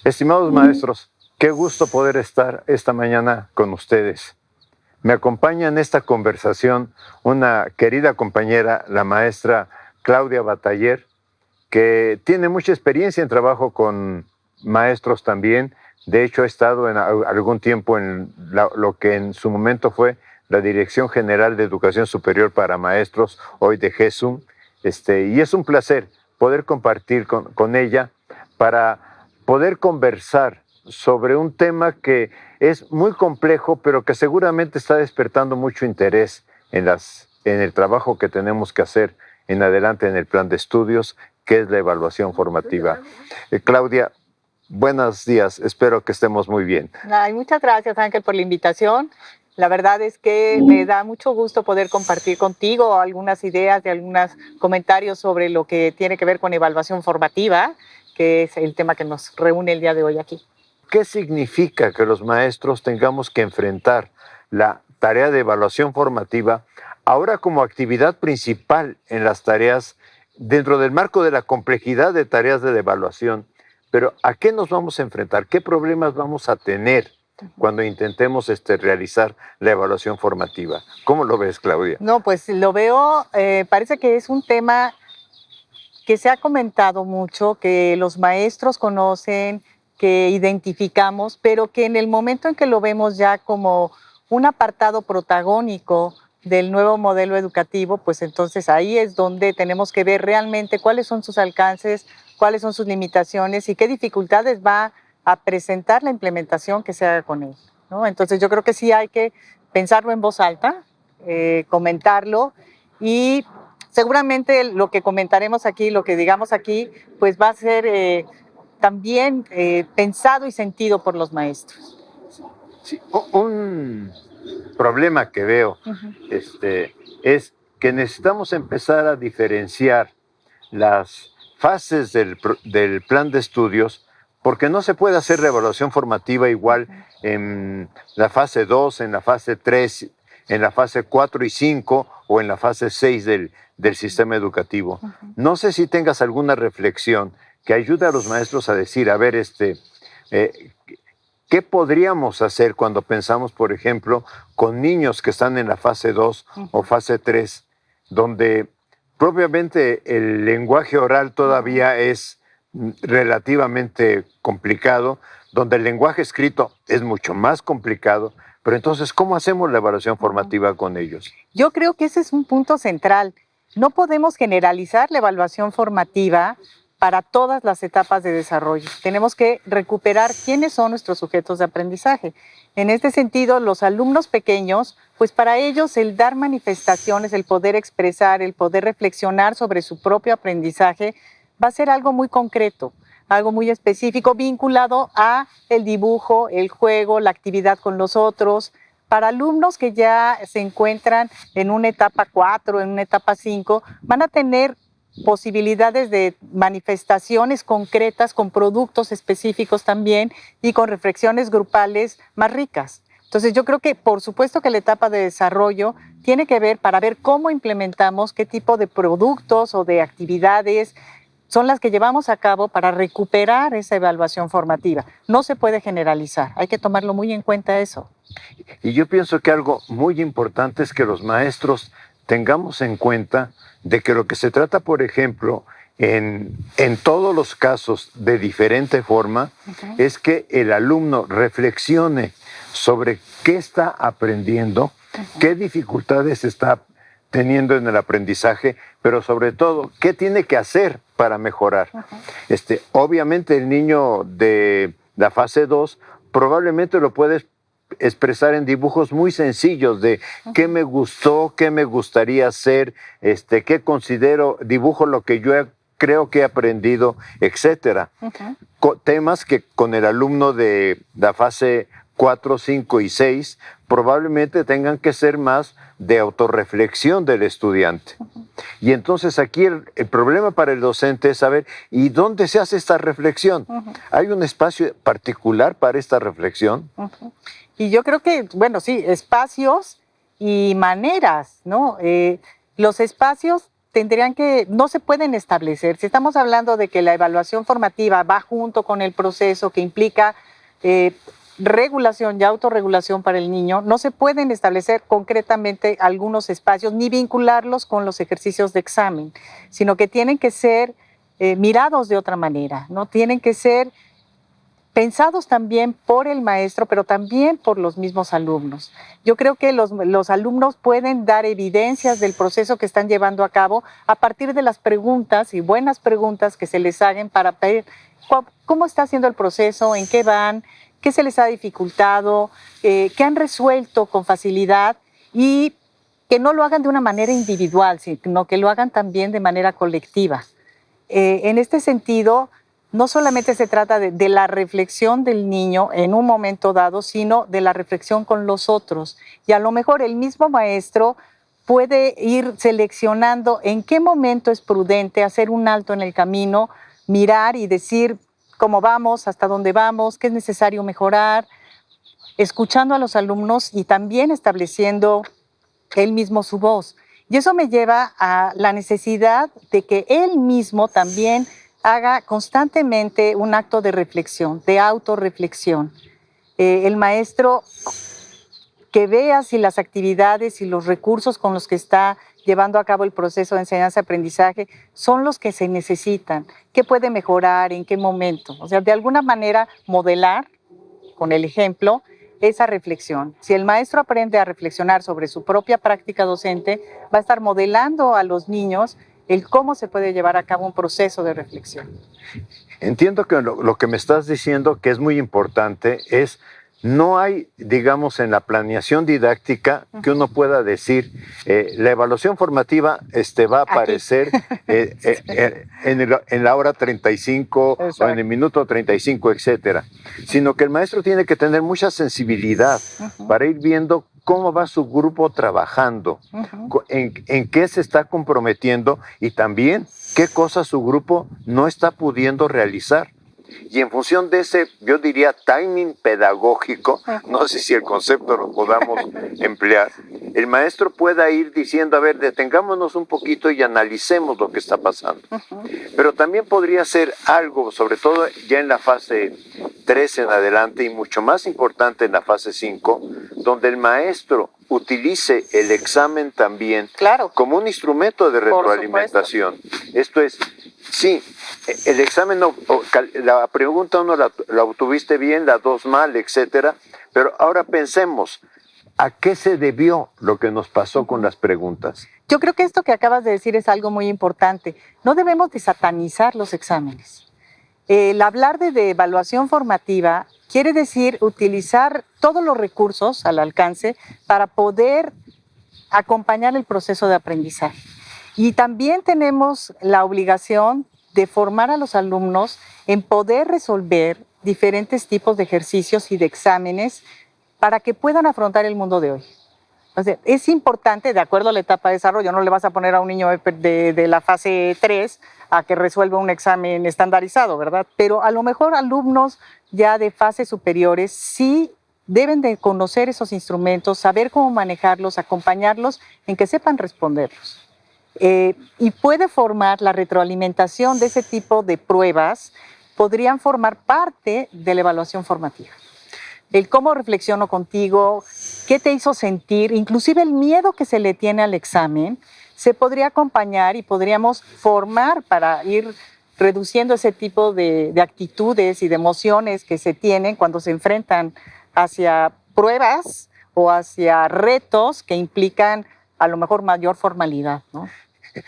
Estimados maestros, qué gusto poder estar esta mañana con ustedes. Me acompaña en esta conversación una querida compañera, la maestra Claudia Bataller, que tiene mucha experiencia en trabajo con maestros también. De hecho, ha estado en algún tiempo en lo que en su momento fue la Dirección General de Educación Superior para Maestros, hoy de GESUM. Y es un placer poder compartir con ella para poder conversar sobre un tema que es muy complejo, pero que seguramente está despertando mucho interés en el trabajo que tenemos que hacer en adelante en el plan de estudios, que es la evaluación formativa. Claudia, buenos días, espero que estemos muy bien. Ay, muchas gracias, Ángel, por la invitación. La verdad es que me da mucho gusto poder compartir contigo algunas ideas y algunos comentarios sobre lo que tiene que ver con evaluación formativa, que es el tema que nos reúne el día de hoy aquí. ¿Qué significa que los maestros tengamos que enfrentar la tarea de evaluación formativa ahora como actividad principal en las tareas dentro del marco de la complejidad de tareas de evaluación? Pero ¿a qué nos vamos a enfrentar? ¿Qué problemas vamos a tener cuando intentemos realizar la evaluación formativa? ¿Cómo lo ves, Claudia? No, pues lo veo, parece que es un tema que se ha comentado mucho, que los maestros conocen, que identificamos, pero que en el momento en que lo vemos ya como un apartado protagónico del nuevo modelo educativo, pues entonces ahí es donde tenemos que ver realmente cuáles son sus alcances, cuáles son sus limitaciones y qué dificultades va a presentar la implementación que se haga con él, ¿no? Entonces yo creo que sí hay que pensarlo en voz alta, comentarlo, y seguramente lo que comentaremos aquí, lo que digamos aquí, pues va a ser también pensado y sentido por los maestros. Sí, un problema que veo es que necesitamos empezar a diferenciar las fases del plan de estudios, porque no se puede hacer la evaluación formativa igual en la fase 2, en la fase 3, en la fase 4 y 5 o en la fase 6 del sistema educativo. No sé si tengas alguna reflexión que ayude a los maestros a decir, a ver, ¿qué podríamos hacer cuando pensamos, por ejemplo, con niños que están en la fase 2 o fase 3, donde propiamente el lenguaje oral todavía es relativamente complicado, donde el lenguaje escrito es mucho más complicado? Pero entonces, ¿cómo hacemos la evaluación formativa con ellos? Yo creo que ese es un punto central. No podemos generalizar la evaluación formativa para todas las etapas de desarrollo. Tenemos que recuperar quiénes son nuestros sujetos de aprendizaje. En este sentido, los alumnos pequeños, pues para ellos el dar manifestaciones, el poder expresar, el poder reflexionar sobre su propio aprendizaje va a ser algo muy concreto, algo muy específico, vinculado a el dibujo, el juego, la actividad con los otros. Para alumnos que ya se encuentran en una etapa 4, en una etapa 5, van a tener posibilidades de manifestaciones concretas con productos específicos también y con reflexiones grupales más ricas. Entonces yo creo que por supuesto que la etapa de desarrollo tiene que ver para ver cómo implementamos, qué tipo de productos o de actividades son las que llevamos a cabo para recuperar esa evaluación formativa. No se puede generalizar, hay que tomarlo muy en cuenta eso. Y yo pienso que algo muy importante es que los maestros tengamos en cuenta de que lo que se trata, por ejemplo, en todos los casos de diferente forma, es que el alumno reflexione sobre qué está aprendiendo, qué dificultades está teniendo en el aprendizaje, pero sobre todo, qué tiene que hacer para mejorar. Obviamente el niño de la fase 2 probablemente lo puede expresar en dibujos muy sencillos de qué me gustó, qué me gustaría hacer, qué considero, dibujo lo que yo creo que he aprendido, etcétera. Temas que con el alumno de la fase 4, 5 y 6 probablemente tengan que ser más de autorreflexión del estudiante. Y entonces aquí el problema para el docente es saber, ¿y dónde se hace esta reflexión? ¿Hay un espacio particular para esta reflexión? Y yo creo que, bueno, sí, espacios y maneras, ¿no? Los espacios no se pueden establecer. Si estamos hablando de que la evaluación formativa va junto con el proceso que implica regulación y autorregulación para el niño, no se pueden establecer concretamente algunos espacios ni vincularlos con los ejercicios de examen, sino que tienen que ser mirados de otra manera, ¿no? Tienen que ser pensados también por el maestro, pero también por los mismos alumnos. Yo creo que los alumnos pueden dar evidencias del proceso que están llevando a cabo a partir de las preguntas y buenas preguntas que se les hagan para ver cómo está haciendo el proceso, en qué van, qué se les ha dificultado, qué han resuelto con facilidad, y que no lo hagan de una manera individual, sino que lo hagan también de manera colectiva. En este sentido, no solamente se trata de la reflexión del niño en un momento dado, sino de la reflexión con los otros. Y a lo mejor el mismo maestro puede ir seleccionando en qué momento es prudente hacer un alto en el camino, mirar y decir cómo vamos, hasta dónde vamos, qué es necesario mejorar, escuchando a los alumnos y también estableciendo él mismo su voz. Y eso me lleva a la necesidad de que él mismo también haga constantemente un acto de reflexión, de autorreflexión. El maestro que vea si las actividades y los recursos con los que está llevando a cabo el proceso de enseñanza-aprendizaje son los que se necesitan, qué puede mejorar, en qué momento. O sea, de alguna manera modelar con el ejemplo esa reflexión. Si el maestro aprende a reflexionar sobre su propia práctica docente, va a estar modelando a los niños el cómo se puede llevar a cabo un proceso de reflexión. Entiendo que lo que me estás diciendo, que es muy importante, es no hay, digamos, en la planeación didáctica que uno pueda decir, la evaluación formativa va a aparecer en la hora 35 Exacto. o en el minuto 35, etcétera, sino que el maestro tiene que tener mucha sensibilidad para ir viendo cómo va su grupo trabajando, en qué se está comprometiendo y también qué cosas su grupo no está pudiendo realizar. Y en función de ese, yo diría, timing pedagógico, no sé si el concepto lo podamos emplear, el maestro pueda ir diciendo, a ver, detengámonos un poquito y analicemos lo que está pasando. Pero también podría ser algo, sobre todo ya en la fase 3 en adelante y mucho más importante en la fase 5, donde el maestro utilice el examen también como un instrumento de retroalimentación. Esto es, sí, el examen, la pregunta 1 la obtuviste bien, la 2 mal, etcétera, pero ahora pensemos, ¿a qué se debió lo que nos pasó con las preguntas? Yo creo que esto que acabas de decir es algo muy importante. No debemos de satanizar los exámenes. El hablar de evaluación formativa quiere decir utilizar todos los recursos al alcance para poder acompañar el proceso de aprendizaje. Y también tenemos la obligación de formar a los alumnos en poder resolver diferentes tipos de ejercicios y de exámenes para que puedan afrontar el mundo de hoy. O sea, es importante, de acuerdo a la etapa de desarrollo, no le vas a poner a un niño de la fase 3 a que resuelva un examen estandarizado, ¿verdad? Pero a lo mejor alumnos ya de fases superiores sí deben de conocer esos instrumentos, saber cómo manejarlos, acompañarlos en que sepan responderlos. Y puede formar la retroalimentación de ese tipo de pruebas, podrían formar parte de la evaluación formativa. El cómo reflexiono contigo, qué te hizo sentir, inclusive el miedo que se le tiene al examen, se podría acompañar y podríamos formar para ir reduciendo ese tipo de actitudes y de emociones que se tienen cuando se enfrentan hacia pruebas o hacia retos que implican a lo mejor mayor formalidad, ¿no?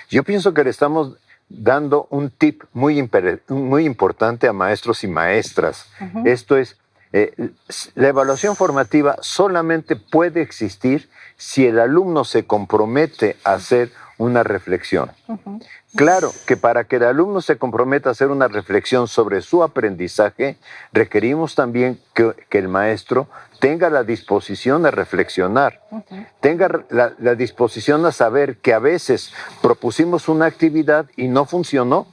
Yo pienso que le estamos dando un tip muy importante a maestros y maestras. Esto es, la evaluación formativa solamente puede existir si el alumno se compromete a hacer una reflexión. Claro que para que el alumno se comprometa a hacer una reflexión sobre su aprendizaje, requerimos también que el maestro tenga la disposición a reflexionar, tenga la disposición a saber que a veces propusimos una actividad y no funcionó,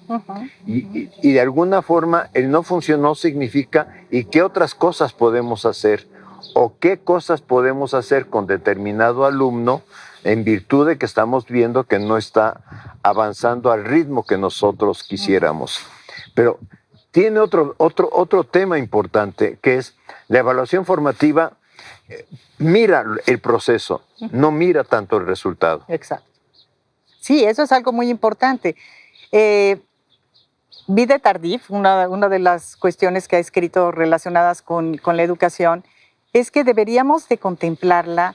y de alguna forma el no funcionó significa ¿y qué otras cosas podemos hacer? ¿O qué cosas podemos hacer con determinado alumno en virtud de que estamos viendo que no está avanzando al ritmo que nosotros quisiéramos. Pero tiene otro tema importante, que es la evaluación formativa. Mira el proceso, no mira tanto el resultado. Exacto. Sí, eso es algo muy importante. Vide Tardif, una de las cuestiones que ha escrito relacionadas con la educación, es que deberíamos de contemplarla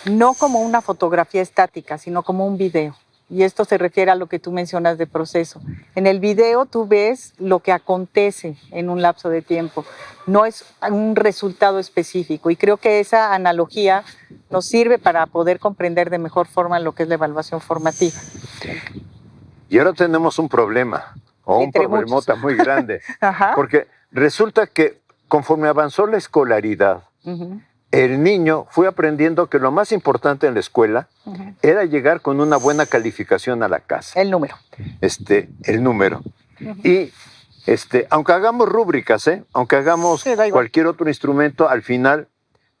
no como una fotografía estática, sino como un video. Y esto se refiere a lo que tú mencionas de proceso. En el video tú ves lo que acontece en un lapso de tiempo, no es un resultado específico. Y creo que esa analogía nos sirve para poder comprender de mejor forma lo que es la evaluación formativa. Y ahora tenemos un problema, o un problemota muy grande, porque resulta que conforme avanzó la escolaridad, el niño fue aprendiendo que lo más importante en la escuela era llegar con una buena calificación a la casa. El número. El número. Y aunque hagamos rúbricas, aunque hagamos cualquier otro instrumento, al final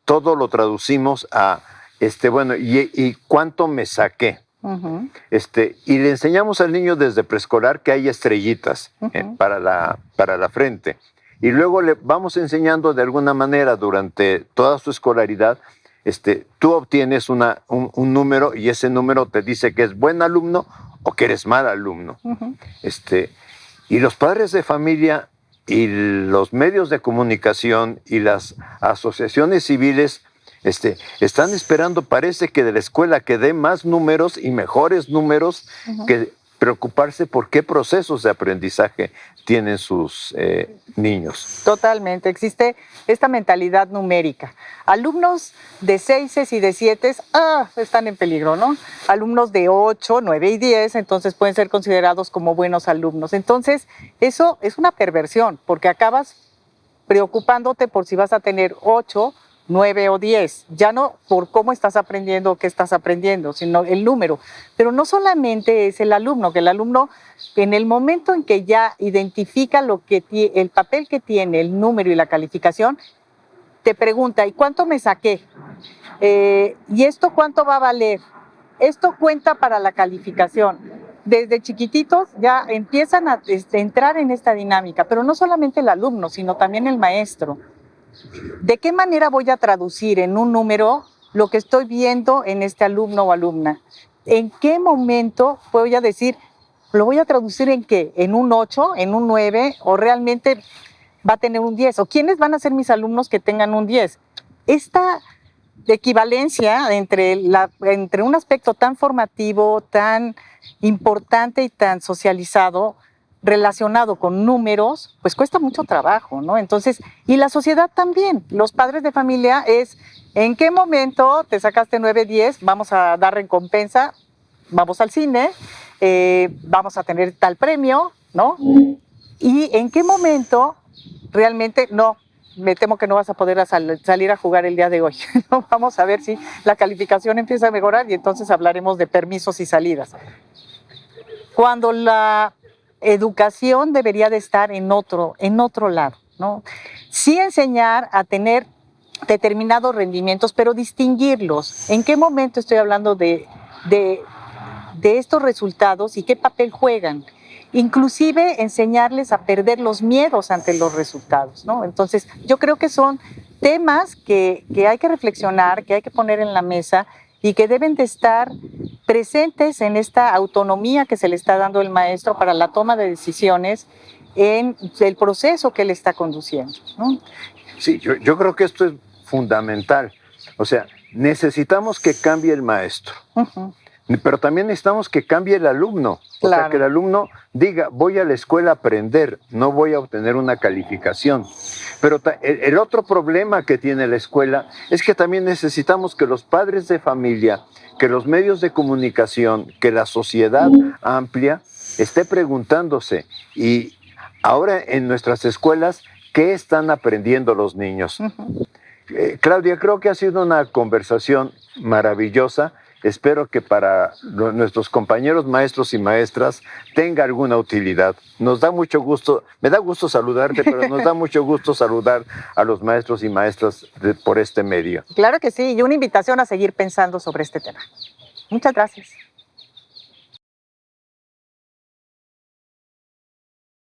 todo lo traducimos a, bueno, ¿y cuánto me saqué? Y le enseñamos al niño desde preescolar que hay estrellitas para la frente. Y luego le vamos enseñando de alguna manera durante toda su escolaridad, tú obtienes un número y ese número te dice que es buen alumno o que eres mal alumno. Y los padres de familia y los medios de comunicación y las asociaciones civiles están esperando, parece que de la escuela que dé más números y mejores números, que preocuparse por qué procesos de aprendizaje tienen sus niños. Totalmente, existe esta mentalidad numérica. Alumnos de 6 y de 7 están en peligro, ¿no? Alumnos de 8, 9 y 10, entonces pueden ser considerados como buenos alumnos. Entonces, eso es una perversión, porque acabas preocupándote por si vas a tener 8, 9 o 10, ya no por cómo estás aprendiendo o qué estás aprendiendo, sino el número. Pero no solamente es el alumno, que el alumno en el momento en que ya identifica el papel que tiene el número y la calificación, te pregunta, ¿y cuánto me saqué? ¿Y esto cuánto va a valer? Esto cuenta para la calificación. Desde chiquititos ya empiezan a entrar en esta dinámica, pero no solamente el alumno, sino también el maestro. ¿De qué manera voy a traducir en un número lo que estoy viendo en este alumno o alumna? ¿En qué momento voy a decir, lo voy a traducir en qué? ¿En un 8, en un 9 o realmente va a tener un 10? ¿O quiénes van a ser mis alumnos que tengan un 10? Esta equivalencia entre un aspecto tan formativo, tan importante y tan socializado, relacionado con números, pues cuesta mucho trabajo, ¿no? Entonces, y la sociedad también, los padres de familia es, ¿en qué momento te sacaste 9, 10? Vamos a dar recompensa, vamos al cine, vamos a tener tal premio, ¿no? Y ¿en qué momento realmente no? Me temo que no vas a poder salir a jugar el día de hoy. ¿No? Vamos a ver si la calificación empieza a mejorar y entonces hablaremos de permisos y salidas. Cuando la educación debería de estar en otro lado, ¿no? Sí enseñar a tener determinados rendimientos, pero distinguirlos. ¿En qué momento estoy hablando de estos resultados y qué papel juegan? Inclusive enseñarles a perder los miedos ante los resultados, ¿no? Entonces, yo creo que son temas que hay que reflexionar, que hay que poner en la mesa y que deben de estar presentes en esta autonomía que se le está dando el maestro para la toma de decisiones en el proceso que él está conduciendo, ¿no? Sí, yo creo que esto es fundamental. O sea, necesitamos que cambie el maestro, pero también necesitamos que cambie el alumno. O sea, que el alumno diga, voy a la escuela a aprender, no voy a obtener una calificación. Pero el otro problema que tiene la escuela es que también necesitamos que los padres de familia, que los medios de comunicación, que la sociedad amplia esté preguntándose, y ahora en nuestras escuelas, ¿qué están aprendiendo los niños? Claudia, creo que ha sido una conversación maravillosa. Espero que para nuestros compañeros maestros y maestras tenga alguna utilidad. Nos da mucho gusto, me da gusto saludarte, pero nos da mucho gusto saludar a los maestros y maestras por este medio. Claro que sí, y una invitación a seguir pensando sobre este tema. Muchas gracias.